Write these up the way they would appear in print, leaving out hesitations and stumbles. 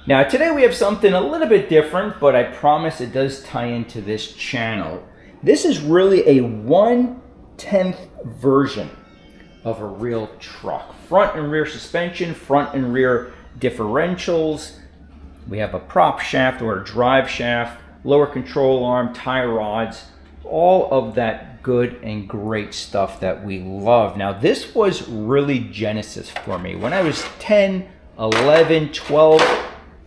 Now today we have something a little bit different, but I promise it does tie into this channel. This is really a 1/10 version of a real truck. Front and rear suspension, front and rear differentials. We have a prop shaft or a drive shaft, lower control arm, tie rods, all of that good and great stuff that we love. Now this was really Genesis for me. When I was 10, 11, 12,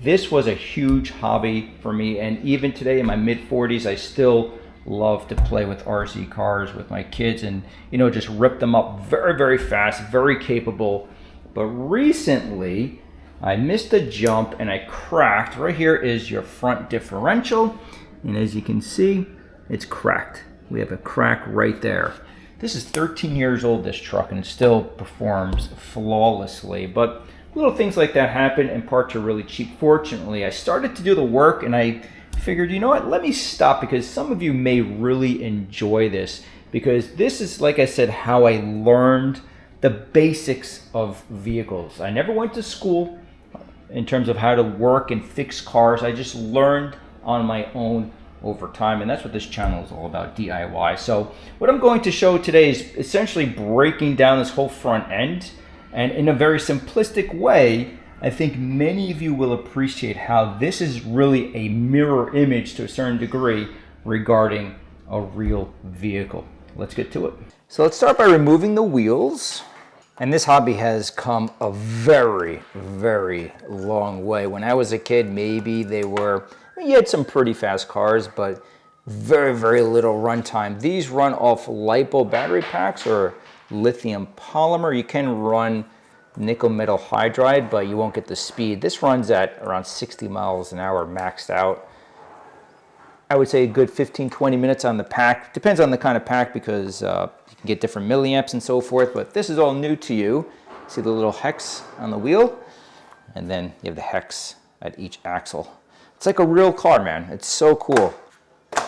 this was a huge hobby for me, and even today in my mid-40s, I still love to play with RC cars with my kids and, you know, just rip them up very, very fast, very capable. But recently, I missed a jump and I cracked. Right here is your front differential, and as you can see, it's cracked. We have a crack right there. This is 13 years old, this truck, and it still performs flawlessly. But little things like that happen, and parts are really cheap. Fortunately, I started to do the work and I figured, you know what, let me stop, because some of you may really enjoy this, because this is, like I said, how I learned the basics of vehicles. I never went to school in terms of how to work and fix cars. I just learned on my own over time, and that's what this channel is all about, DIY. So what I'm going to show today is essentially breaking down this whole front end. And in a very simplistic way, I think many of you will appreciate how this is really a mirror image to a certain degree regarding a real vehicle. Let's get to it. So let's start by removing the wheels. And this hobby has come a very, very long way. When I was a kid, maybe they were, you had some pretty fast cars, but very, very little runtime. These run off LiPo battery packs or lithium polymer. You can run nickel metal hydride, but you won't get the speed. This runs at around 60 miles an hour maxed out. I would say a good 15-20 minutes on the pack. Depends on the kind of pack, because you can get different milliamps and so forth, but this is all new to you. See the little hex on the wheel? And then you have the hex at each axle. It's like a real car, man. It's so cool.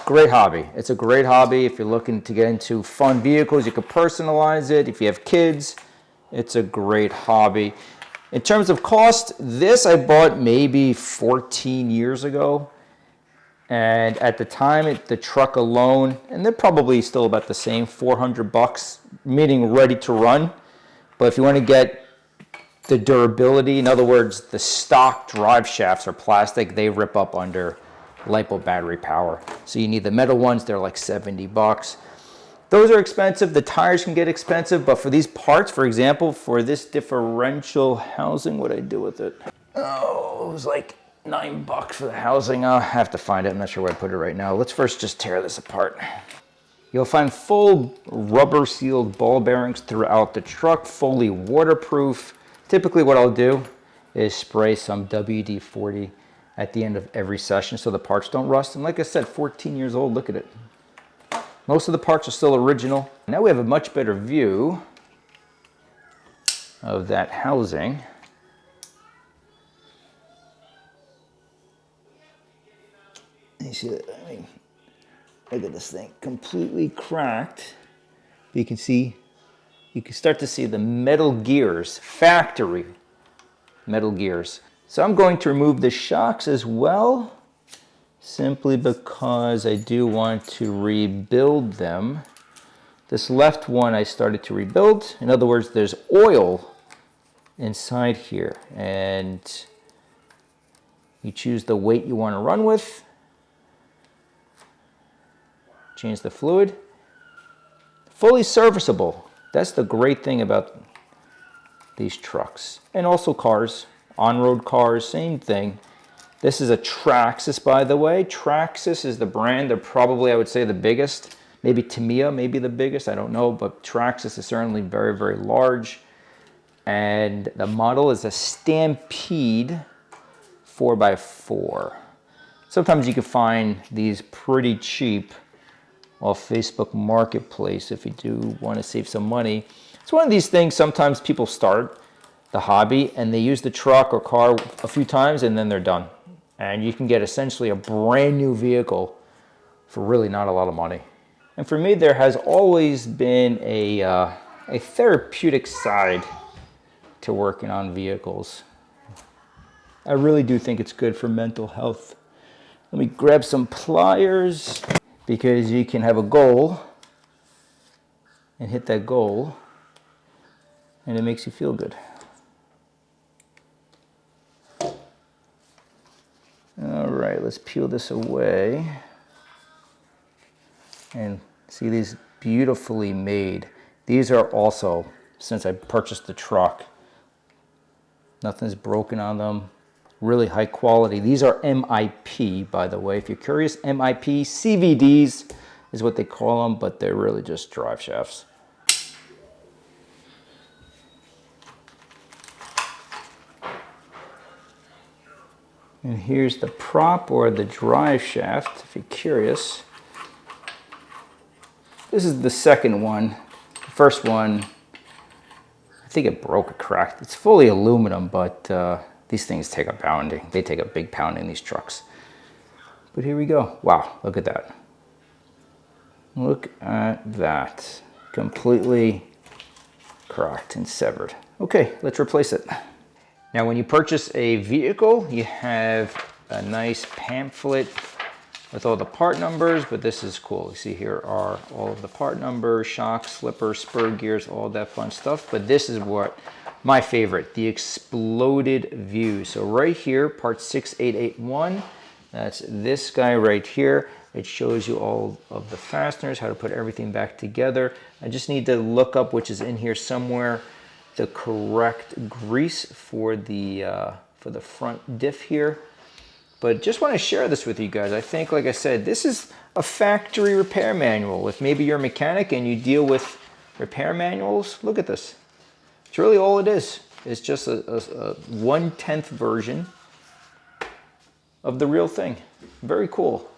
Great hobby. It's a great hobby. If you're looking to get into fun vehicles, you can personalize it. If you have kids, it's a great hobby. In terms of cost, this I bought maybe 14 years ago. And at the time, the truck alone, and they're probably still about the same, 400 bucks, meaning ready to run. But if you want to get the durability, in other words, the stock drive shafts are plastic, they rip up under LiPo battery power. So you need the metal ones, they're like 70 bucks. Those are expensive. The tires can get expensive, but for these parts, for example, for this differential housing, what did I do with it? Oh, it was like 9 bucks for the housing. I'll have to find it. I'm not sure where I put it right now. Let's first just tear this apart. You'll find full rubber sealed ball bearings throughout the truck, fully waterproof. Typically what I'll do is spray some WD-40 at the end of every session so the parts don't rust. And like I said, 14 years old, look at it. Most of the parts are still original. Now we have a much better view of that housing. You see that? I mean, look at this thing, completely cracked. You can see, you can start to see the metal gears, factory metal gears. So I'm going to remove the shocks as well, simply because I do want to rebuild them. This left one I started to rebuild. In other words, there's oil inside here, and you choose the weight you want to run with. Change the fluid. Fully serviceable. That's the great thing about these trucks, and also cars. On-road cars, same thing. This is a Traxxas, by the way. Traxxas is the brand. They're probably, I would say, the biggest. Maybe Tamiya may be the biggest, I don't know, but Traxxas is certainly very, very large. And the model is a Stampede 4x4. Sometimes you can find these pretty cheap off Facebook Marketplace if you do want to save some money. It's one of these things, sometimes people start the hobby and they use the truck or car a few times and then they're done. And you can get essentially a brand new vehicle for really not a lot of money. And for me, there has always been a therapeutic side to working on vehicles. I really do think it's good for mental health. Let me grab some pliers, because you can have a goal and hit that goal and it makes you feel good. All right, let's peel this away and see these beautifully made. These are also, since I purchased the truck, nothing's broken on them. Really high quality. These are MIP, by the way. If you're curious, MIP, CVDs is what they call them, but they're really just drive shafts. And here's the prop or the drive shaft, if you're curious. This is the second one. The first one, I think it broke or cracked. It's fully aluminum, but these things take a pounding. They take a big pounding, these trucks. But here we go. Wow, look at that. Look at that. Completely cracked and severed. Okay, let's replace it. Now, when you purchase a vehicle, you have a nice pamphlet with all the part numbers, but this is cool. You see here are all of the part numbers, shocks, slippers, spur gears, all that fun stuff. But this is what my favorite, the exploded view. So right here, part 6881, that's this guy right here. It shows you all of the fasteners, how to put everything back together. I just need to look up, which is in here somewhere, the correct grease for the front diff here. But just want to share this with you guys. I think, like I said, this is a factory repair manual. If maybe you're a mechanic and you deal with repair manuals, look at this. It's really all it is. It's just a 1/10 version of the real thing. Very cool.